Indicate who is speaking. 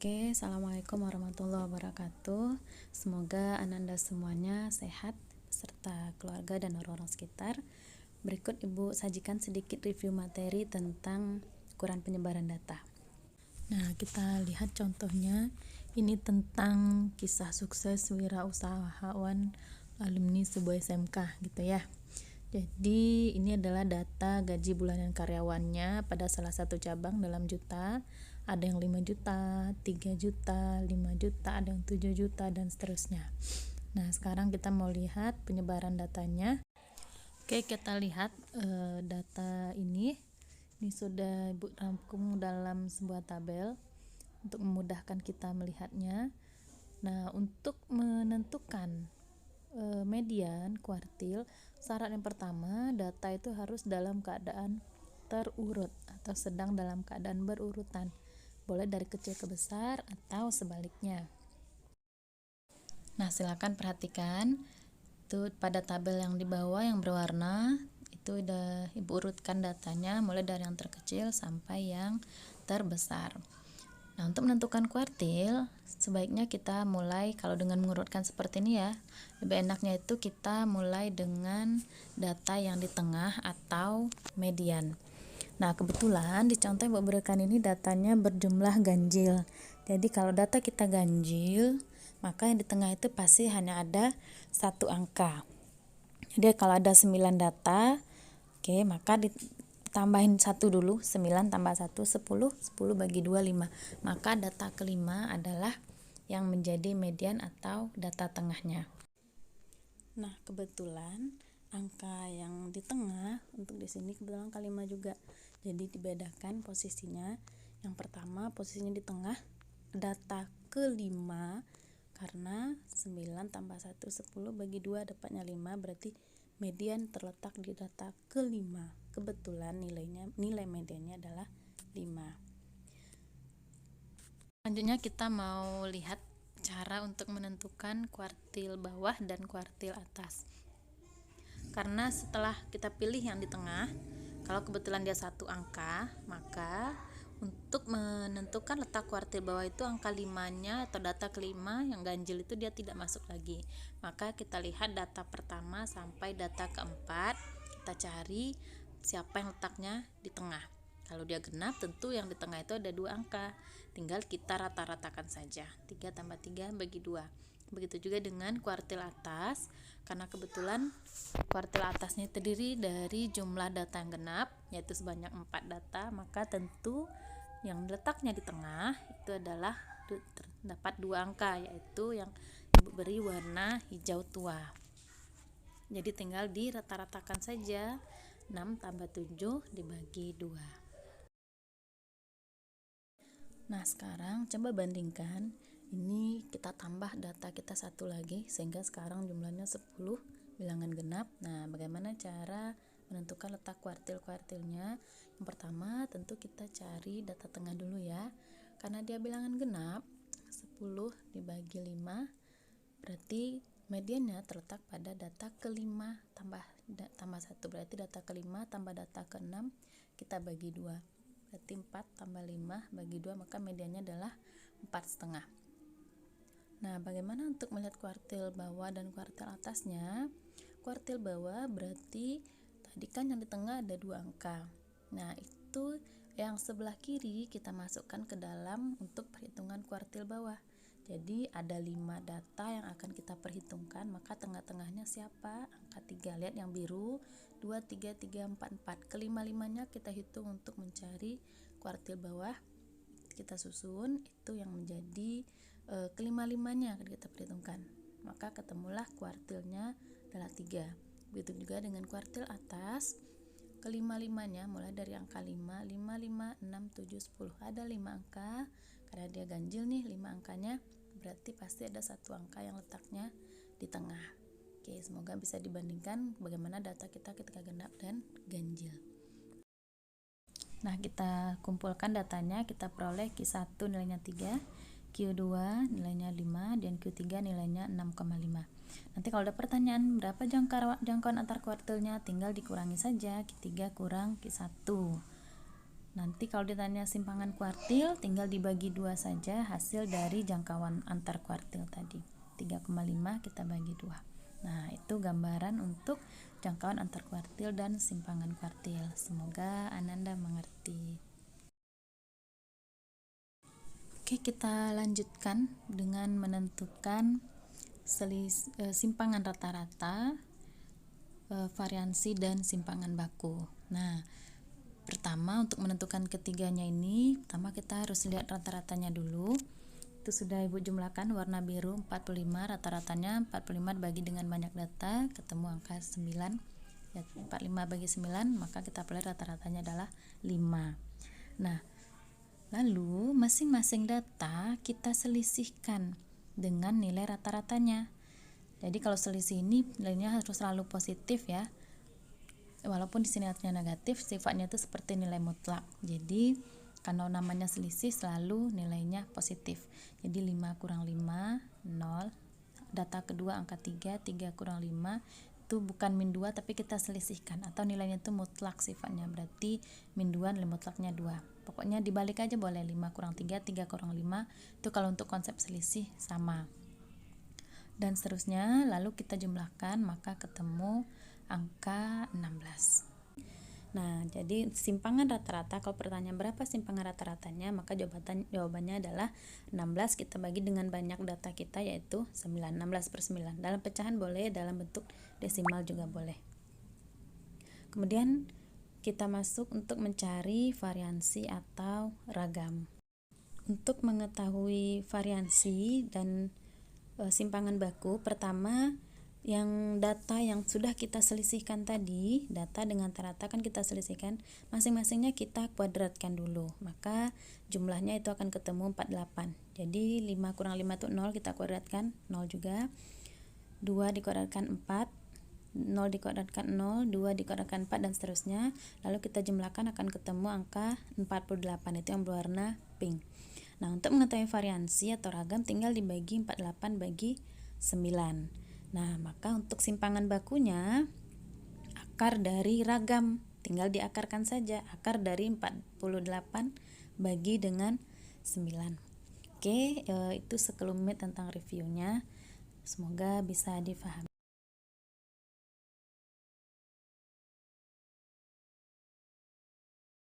Speaker 1: Oke, Assalamualaikum warahmatullahi wabarakatuh. Semoga Ananda semuanya sehat beserta keluarga dan orang-orang sekitar. Berikut Ibu sajikan sedikit review materi tentang ukuran penyebaran data. Nah, kita lihat contohnya. Ini tentang kisah sukses wirausahawan alumni sebuah SMK gitu ya. Jadi ini adalah data gaji bulanan karyawannya pada salah satu cabang dalam juta. Ada yang 5 juta, 3 juta, 5 juta, ada yang 7 juta, dan seterusnya. Nah, sekarang kita mau lihat penyebaran datanya. Oke, kita lihat data ini. Ini sudah Ibu rangkum dalam sebuah tabel untuk memudahkan kita melihatnya. Nah, untuk menentukan median kuartil, syarat yang pertama, data itu harus dalam keadaan terurut atau sedang dalam keadaan berurutan. Boleh dari kecil ke besar atau sebaliknya. Nah, silakan perhatikan itu pada tabel yang di bawah yang berwarna, itu udah Ibu urutkan datanya mulai dari yang terkecil sampai yang terbesar. Nah, untuk menentukan kuartil, sebaiknya kita mulai, kalau dengan mengurutkan seperti ini ya, lebih enaknya itu kita mulai dengan data yang di tengah atau median. Nah, kebetulan di contoh yang berikan ini datanya berjumlah ganjil. Jadi kalau data kita ganjil, maka yang di tengah itu pasti hanya ada satu angka. Jadi kalau ada 9 data, oke, maka tambahin 1 dulu, 9 tambah 1, 10, 10 bagi 2, 5. Maka data kelima adalah yang menjadi median atau data tengahnya. Nah, kebetulan angka yang di tengah untuk di sini kebetulan angka 5 juga. Jadi dibedakan posisinya. Yang pertama posisinya di tengah data kelima, karena 9 tambah 1, 10 bagi 2 dapatnya 5, berarti median terletak di data kelima. Kebetulan nilai mediannya adalah 5. Selanjutnya kita mau lihat cara untuk menentukan kuartil bawah dan kuartil atas. Karena setelah kita pilih yang di tengah, kalau kebetulan dia satu angka, maka untuk menentukan letak kuartil bawah itu angka 5-nya atau data kelima yang ganjil itu dia tidak masuk lagi. Maka kita lihat data pertama sampai data keempat, kita cari siapa yang letaknya di tengah. Kalau dia genap, tentu yang di tengah itu ada 2 angka. Tinggal kita rata-ratakan saja. 3 tambah 3 bagi 2. Begitu juga dengan kuartil atas, karena kebetulan kuartil atasnya terdiri dari jumlah data yang genap, yaitu sebanyak 4 data, maka tentu yang letaknya di tengah itu adalah terdapat 2 angka, yaitu yang Ibu beri warna hijau tua. Jadi tinggal dirata-ratakan saja, 6 tambah 7 dibagi 2. Nah, sekarang coba bandingkan. Ini kita tambah data kita satu lagi sehingga sekarang jumlahnya 10 bilangan genap. Nah, bagaimana cara menentukan letak kuartil-kuartilnya? Yang pertama tentu kita cari data tengah dulu ya. Karena dia bilangan genap, 10 dibagi 5 berarti mediannya terletak pada data kelima tambah 1, berarti data kelima tambah data keenam kita bagi 2, berarti 4 tambah 5 bagi 2, maka mediannya adalah 4,5. Nah, bagaimana untuk melihat kuartil bawah dan kuartil atasnya? Kuartil bawah berarti tadi kan yang di tengah ada 2 angka. Nah, itu yang sebelah kiri kita masukkan ke dalam untuk perhitungan kuartil bawah. Jadi ada 5 data yang akan kita perhitungkan, maka tengah-tengahnya siapa? Angka 3. Lihat yang biru, 2, 3, 3, 4, 4. Kelima-limanya kita hitung untuk mencari kuartil bawah. Kita susun, itu yang menjadi kelima-limanya akan kita perhitungkan. Maka ketemulah kuartilnya adalah 3. Begitu juga dengan kuartil atas. Kelima-limanya mulai dari angka 5, 5, 5, 6, 7, 10. Ada 5 angka, karena dia ganjil nih 5 angkanya, berarti pasti ada satu angka yang letaknya di tengah. Oke, semoga bisa dibandingkan bagaimana data kita ketika genap dan ganjil. Nah, kita kumpulkan datanya, kita peroleh Q1 nilainya 3, Q2 nilainya 5, dan Q3 nilainya 6,5. Nanti kalau ada pertanyaan berapa jangkauan antar kuartilnya, tinggal dikurangi saja, Q3 kurang Q1. Nanti kalau ditanya simpangan kuartil, tinggal dibagi 2 saja hasil dari jangkauan antar kuartil tadi. 3,5 kita bagi 2. Nah, itu gambaran untuk jangkauan antar kuartil dan simpangan kuartil. Semoga Ananda mengerti. Oke, kita lanjutkan dengan menentukan simpangan rata-rata, variansi, dan simpangan baku. Nah, pertama untuk menentukan ketiganya ini, pertama kita harus lihat rata-ratanya dulu. Itu sudah Ibu jumlahkan warna biru 45, rata-ratanya 45 dibagi dengan banyak data, ketemu angka 9. Ya, 45 bagi 9, maka kita peroleh rata-ratanya adalah 5. Nah, lalu masing-masing data kita selisihkan dengan nilai rata-ratanya. Jadi kalau selisih ini nilainya harus selalu positif ya. Walaupun di sini artinya negatif, sifatnya itu seperti nilai mutlak. Jadi kalau namanya selisih selalu nilainya positif. Jadi 5 kurang 5, 0. Data kedua angka 3, 3 kurang 5 itu bukan min 2 tapi kita selisihkan, atau nilainya itu mutlak sifatnya, berarti min 2 nilai mutlaknya 2. Pokoknya dibalik aja boleh, 5 kurang 3, 3 kurang 5. Itu kalau untuk konsep selisih sama. Dan seterusnya, lalu kita jumlahkan maka ketemu angka 16. Nah, jadi simpangan rata-rata, kalau pertanyaan berapa simpangan rata-ratanya, maka jawabannya adalah 16 kita bagi dengan banyak data kita, yaitu 9. 16 per 9. Dalam pecahan boleh, dalam bentuk desimal juga boleh. Kemudian kita masuk untuk mencari variansi atau ragam. Untuk mengetahui variansi dan simpangan baku, pertama yang data yang sudah kita selisihkan tadi, data dengan rata-rata kan kita selisihkan, masing-masingnya kita kuadratkan dulu, maka jumlahnya itu akan ketemu 48. Jadi 5 kurang 5 itu 0, kita kuadratkan 0 juga. 2 dikuadratkan 4, 0 dikuadratkan 0, 2 dikuadratkan 4, dan seterusnya. Lalu kita jumlahkan akan ketemu angka 48, itu yang berwarna pink. Nah, untuk mengetahui variansi atau ragam tinggal dibagi 48 bagi 9. Nah, maka untuk simpangan bakunya, akar dari ragam tinggal diakarkan saja. Akar dari 48 bagi dengan 9. Oke, itu sekelumit tentang reviewnya. Semoga bisa difahami.